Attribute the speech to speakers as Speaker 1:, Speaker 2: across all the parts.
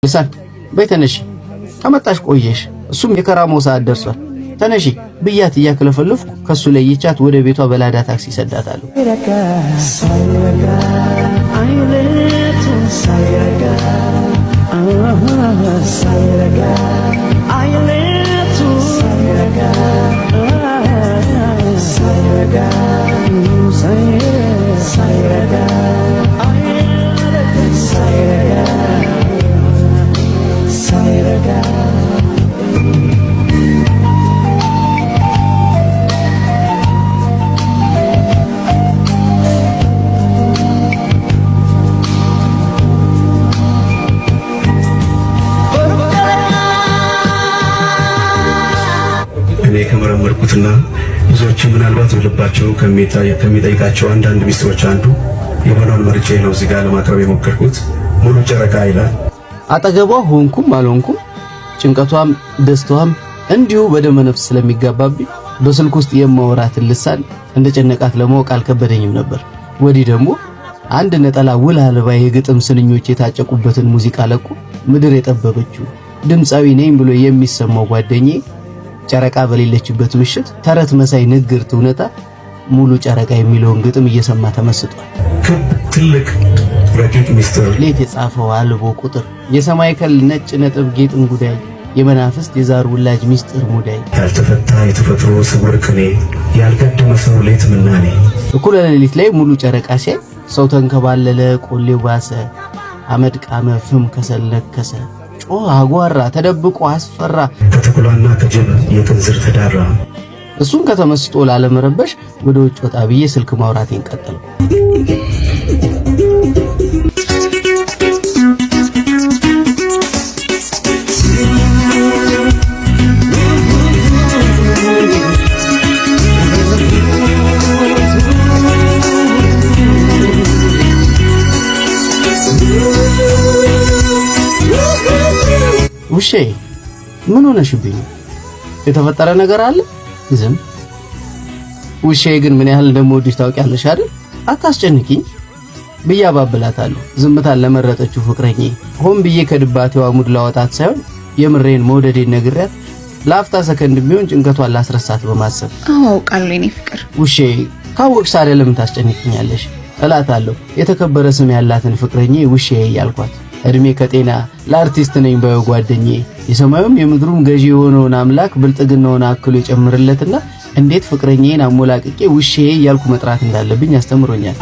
Speaker 1: ልሳን በይተነሽ ከመጣሽ ቆየሽ እሱም የከራሞው ሰዓት ደርሷል ተነሺ ብያት እያከለፈለፍኩ ከሱ ላይ ይቻት ወደ ቤቷ በላዳ ታክሲ ሰዳታለሁ
Speaker 2: እኔ ከመረመርኩትና ብዙዎች ምናልባት ልባቸው ከሚጠይቃቸው አንዳንድ ሚስጥሮች አንዱ የሆነውን መርጬ ነው እዚህ ጋር ለማቅረብ የሞከርኩት። ሙሉ ጨረቃ ይላል።
Speaker 1: አጠገቧ ሆንኩም አልሆንኩም ጭንቀቷም ደስታዋም እንዲሁ በደመ ነፍስ ስለሚጋባብኝ በስልክ ውስጥ የማወራትን ልሳን እንደጨነቃት ለማወቅ አልከበደኝም ነበር። ወዲህ ደግሞ አንድ ነጠላ ውል አልባ የግጥም ስንኞች የታጨቁበትን ሙዚቃ ለቁ ምድር የጠበበችው ድምጻዊ ነኝ ብሎ የሚሰማው ጓደኛዬ ጨረቃ በሌለችበት ምሽት ተረት መሳይ ንግርት እውነታ ሙሉ ጨረቃ የሚለውን ግጥም እየሰማ ተመስጧል።
Speaker 2: ትልቅ ረቂቅ ሚስጥር
Speaker 1: ሌት የጻፈው አልቦ ቁጥር የሰማይ ከል ነጭ ነጥብ ጌጥን ጉዳይ የመናፍስት የዛር ውላጅ ሚስጥር ሙዳይ
Speaker 2: ያልተፈታ የተፈጥሮ ስውር ቅኔ ያልቀደመ ሰው ሌት ምናኔ
Speaker 1: እኩለ ሌሊት ላይ ሙሉ ጨረቃ ሲያይ ሰው ተንከባለለ ቆሌው ባሰ አመድ ቃመ ፍም ከሰለከሰ ጮህ አጓራ ተደብቆ አስፈራ
Speaker 2: ከተኩላና ከጅብ የቅንዝር ተዳራ
Speaker 1: እሱን ከተመስጦ ላለመረበሽ ወደ ውጭ ወጣ ብዬ ስልክ ማውራቴን ቀጠለው። ውሼ ምን ሆነሽብኝ? የተፈጠረ ነገር አለ? ዝም ውሼ ግን ምን ያህል እንደምወድሽ ታውቂያለሽ አይደል? አታስጨንቂኝ ብዬ አባብላታለሁ። ዝምታን ለመረጠችው ፍቅረኛዬ ሆን ብዬ ከድባቴዋ ሙድ ላወጣት ሳይሆን የምሬን መውደዴን ነግሬያት ለአፍታ ሰከንድ ቢሆን ጭንቀቷን ላስረሳት በማሰብ
Speaker 3: አውቃለሁ የኔ ፍቅር።
Speaker 1: ውሼ ካወቅሽ ታዲያ ለምን ታስጨንቂኛለሽ እላታለሁ። የተከበረ ስም ያላትን ፍቅረኛዬ ውሼ እያልኳት እድሜ ከጤና ለአርቲስት ነኝ ባዩ ጓደኛዬ የሰማዩም የምድሩም ገዢ የሆነውን አምላክ ብልጥግናውን አክሎ ይጨምርለትና እንዴት ፍቅረኛዬን አሞላቅቄ ውሼ እያልኩ መጥራት እንዳለብኝ አስተምሮኛል።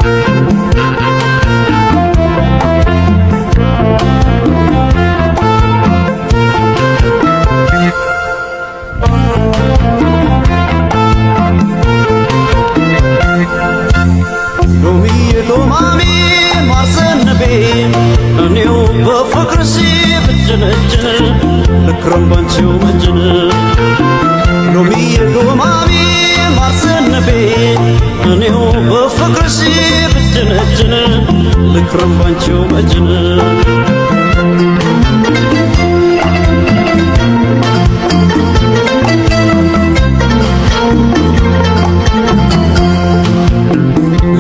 Speaker 4: ክረምባንቺው መጀነ ሎሚ ሎማሚ ማርሰነቤ እኔው በፍቅርሽ ብትነጀነ ለክረምባንቺው መጀነ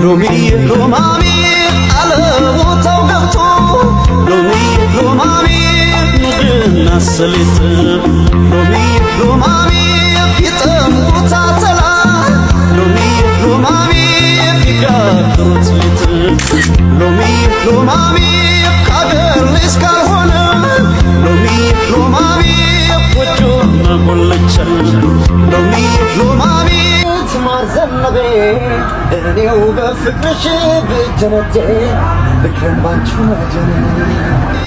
Speaker 4: ሎሚ ሎማሚ አለቦታው ገብቶ ሎሚ ሎማሚ ሰሊጥ ሎሚ ሎማሚ ይጠምቁታ ተላ ሎሚ ሎማሚ ይጋግሩት ሊጥ ሎሚ ሎማሚ ካገር ልጅ ካልሆነ ሎሚ ሎማሚ ወጆ መጎለቻ ሎሚ ሎማሚ ትማዘነበ እኔው በፍቅርሽ ብትነደ ልክረምባንቺው መጀነ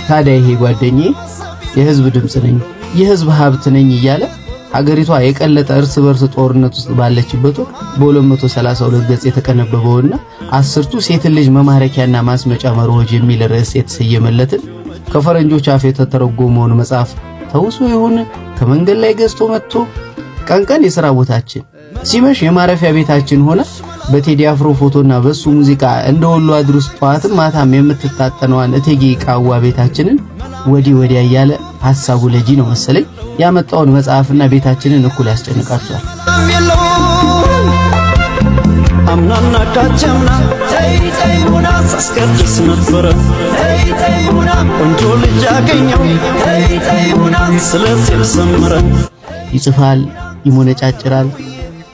Speaker 1: ታዲያ ይሄ ጓደኛዬ የህዝብ ድምጽ ነኝ የህዝብ ሀብት ነኝ እያለ ሀገሪቷ የቀለጠ እርስ በርስ ጦርነት ውስጥ ባለችበት በ232 ገጽ የተቀነበበውና 10ቱ ሴት ልጅ መማረኪያና ማስመጫ መርሆች የሚል ርዕስ የተሰየመለትን ከፈረንጆች አፍ የተተረጎመውን መጽሐፍ ተውሶ ይሁን ከመንገድ ላይ ገዝቶ መጥቶ ቀንቀን የሥራ ቦታችን ሲመሽ የማረፊያ ቤታችን ሆነ በቴዲ አፍሮ ፎቶና በሱ ሙዚቃ እንደወሎ አድሩስ ጧትም ማታም የምትታጠነዋን እቴጌ ቃዋ ቤታችንን ወዲያ ያለ ሐሳቡ ለጂ ነው መሰለኝ ያመጣውን መጽሐፍና ቤታችንን እኩል ያስጨንቃቸዋል።
Speaker 4: አምናና ካቸምና ተይተይሙና ሳስቀድስ ነበረ ተይተይሙና ቆንጆ ልጅ አገኘው ተይተይሙና ስለዚህ ሰመረ
Speaker 1: ይጽፋል ይሞነጫጭራል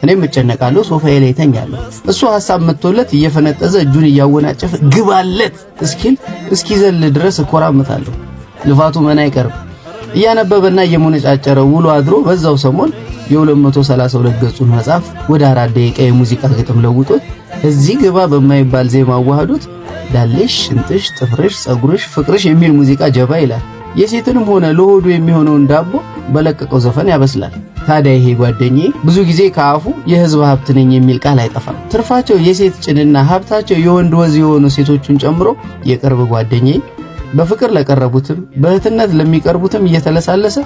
Speaker 1: እኔም እጨነቃለሁ ሶፋዬ ላይ ተኛለሁ እሱ ሐሳብ መጥቶለት እየፈነጠዘ እጁን እያወናጨፈ ግባለት እስኪዘል ድረስ እኮራመታለሁ ልፋቱ መና አይቀርም እያነበበና እየሞነጫጨረ ውሎ አድሮ በዛው ሰሞን የ232 ገጹን መጽሐፍ ወደ 4 ደቂቃ የሙዚቃ ግጥም ለውጦት እዚህ ግባ በማይባል ዜማ አዋህዶት ዳሌሽ ሽንጥሽ ጥፍርሽ ጸጉርሽ ፍቅርሽ የሚል ሙዚቃ ጀባ ይላል የሴትንም ሆነ ለሆዱ የሚሆነውን ዳቦ በለቀቀው ዘፈን ያበስላል ታዲያ ይሄ ጓደኛዬ ብዙ ጊዜ ከአፉ የህዝብ ሀብት ነኝ የሚል ቃል አይጠፋም ትርፋቸው የሴት ጭንና ሀብታቸው የወንድ ወዝ የሆኑ ሴቶችን ጨምሮ የቅርብ ጓደኛዬ በፍቅር ለቀረቡትም በእህትነት ለሚቀርቡትም እየተለሳለሰ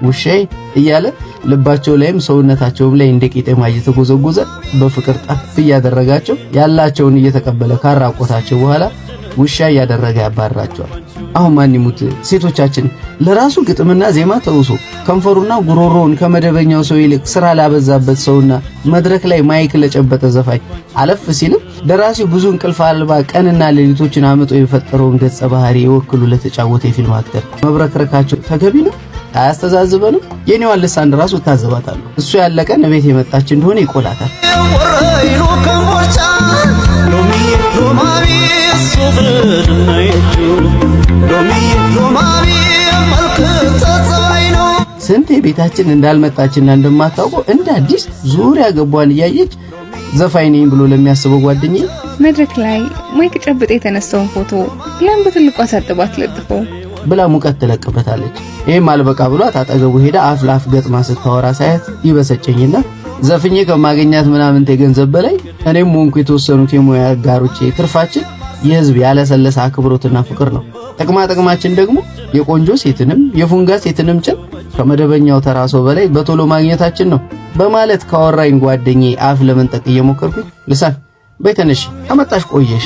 Speaker 1: ውሻዬ እያለ ልባቸው ላይም ሰውነታቸውም ላይ እንደ ቄጤማ እየተጎዘጎዘ በፍቅር ጠፍ እያደረጋቸው ያላቸውን እየተቀበለ ካራቆታቸው በኋላ ውሻ እያደረገ ያባራቸዋል አሁን ማን ይሙት ሴቶቻችን ለራሱ ግጥምና ዜማ ተውሶ ከንፈሩና ጉሮሮውን ከመደበኛው ሰው ይልቅ ስራ ላበዛበት ሰውና መድረክ ላይ ማይክ ለጨበጠ ዘፋኝ አለፍ ሲልም ደራሲው ብዙ እንቅልፍ አልባ ቀንና ሌሊቶችን አመጦ የፈጠረውን ገጸ ባህሪ የወክሉ ለተጫወተ የፊልም አክተር መብረክረካቸው ተገቢ ነው አያስተዛዝበንም የኔዋን ልሳን ራሱ ታዘባታለሁ እሱ ያለቀን ቤት የመጣች እንደሆነ ይቆላታል
Speaker 4: ወረይሉ ከሞቻ ሎሚ ሎማቢ ሱብድናይቱ ሎሚ ሎማቢ መልክ ተጸባይ ነው
Speaker 1: ስንት ቤታችን እንዳልመጣችና እንደማታውቀው እንደ አዲስ ዙሪያ ገቧን እያየች ዘፋኝ ነኝ ብሎ ለሚያስበው ጓደኛዬ
Speaker 3: መድረክ ላይ ማይክ ጨብጦ የተነሳውን ፎቶ ለምን በትልቁ አሳጥባት ለጥፎ
Speaker 1: ብላ ሙቀት ትለቅበታለች ይሄም አልበቃ ብሏት አጠገቡ ሄዳ አፍ ላፍ ገጥማ ስታወራ ሳያት ይበሰጨኝና ዘፍኜ ከማገኛት ምናምን ተገንዘብ በላይ እኔም ሞንኩ የተወሰኑት የሙያ አጋሮቼ ትርፋችን የህዝብ ያለሰለሰ አክብሮትና ፍቅር ነው ጥቅማችን ደግሞ የቆንጆ ሴትንም የፉንጋ ሴትንም ጭን ከመደበኛው ተራሶ በላይ በቶሎ ማግኘታችን ነው በማለት ካወራኝ ጓደኛዬ አፍ ለመንጠቅ እየሞከርኩኝ ልሳን በይተነሽ አመጣሽ ቆየሽ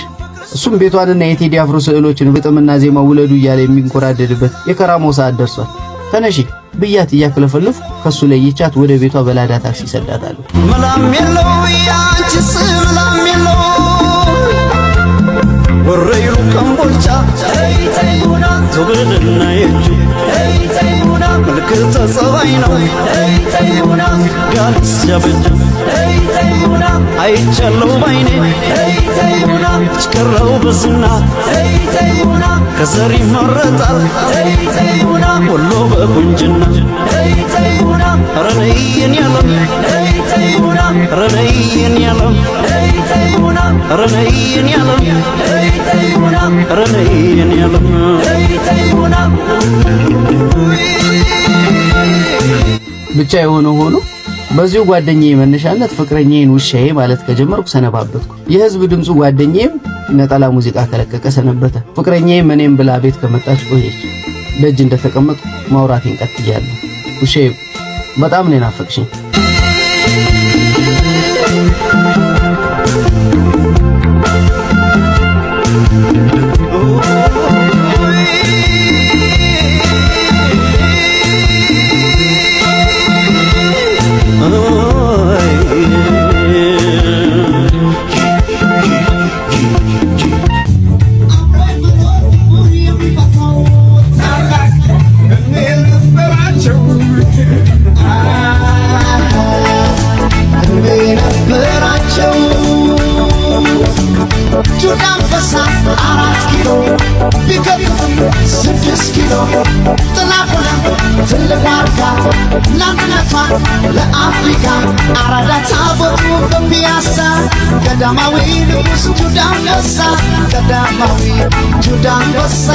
Speaker 1: እሱም ቤቷንና የቴዲ አፍሮ ስዕሎችን ግጥምና ዜማ ውለዱ እያለ የሚንቆራደድበት የከራሞ ሰዓት ደርሷል ተነሺ ብያት እያክለፈለፉ ከሱ ላይ ይቻት ወደ ቤቷ በላዳ ታክሲ ሰዳታለሁ
Speaker 4: መላም የለው ያንቺስ መላም የለው ወረይሉ ከምቦልቻ ተይተይሙና ዞብልና የጁ ተይተይሙና መልክ ተጸባይ ነው ተይተይሙና ጋልስ ያበጀ ተይተይሙና አይቻለው ባይኔ ተይተይሙና ችከራው በዝና ተይተይሙና ከዘሪ መረጣል ተይተይሙና ወሎ በቁንጅና ተይተይሙና ረነይን ያለም ተይተይሙና ረነይን ያለም ተይተይሙና ረነይን ያለም ተይተይሙና ረነይን ያለም ተይተይሙና
Speaker 1: ብቻ የሆነ ሆኖ በዚሁ ጓደኛዬ መነሻነት ፍቅረኛዬን ውሻዬ ማለት ከጀመርኩ ሰነባበትኩ የህዝብ ድምጹ ጓደኛዬም ነጠላ ሙዚቃ ከለቀቀ ሰነበተ ፍቅረኛዬም እኔም ብላ ቤት ከመጣች ቆየች ደጅ እንደተቀመጡ ማውራቴን ቀጥያለሁ ውሻዬ በጣም ነው ናፈቅሽኝ
Speaker 4: ለአፍሪካ አራዳ ታቦቱ በፒያሳ ቀዳማዊ ንጉስ ጁዳ አንበሳ ቀዳማዊ ጁዳ አንበሳ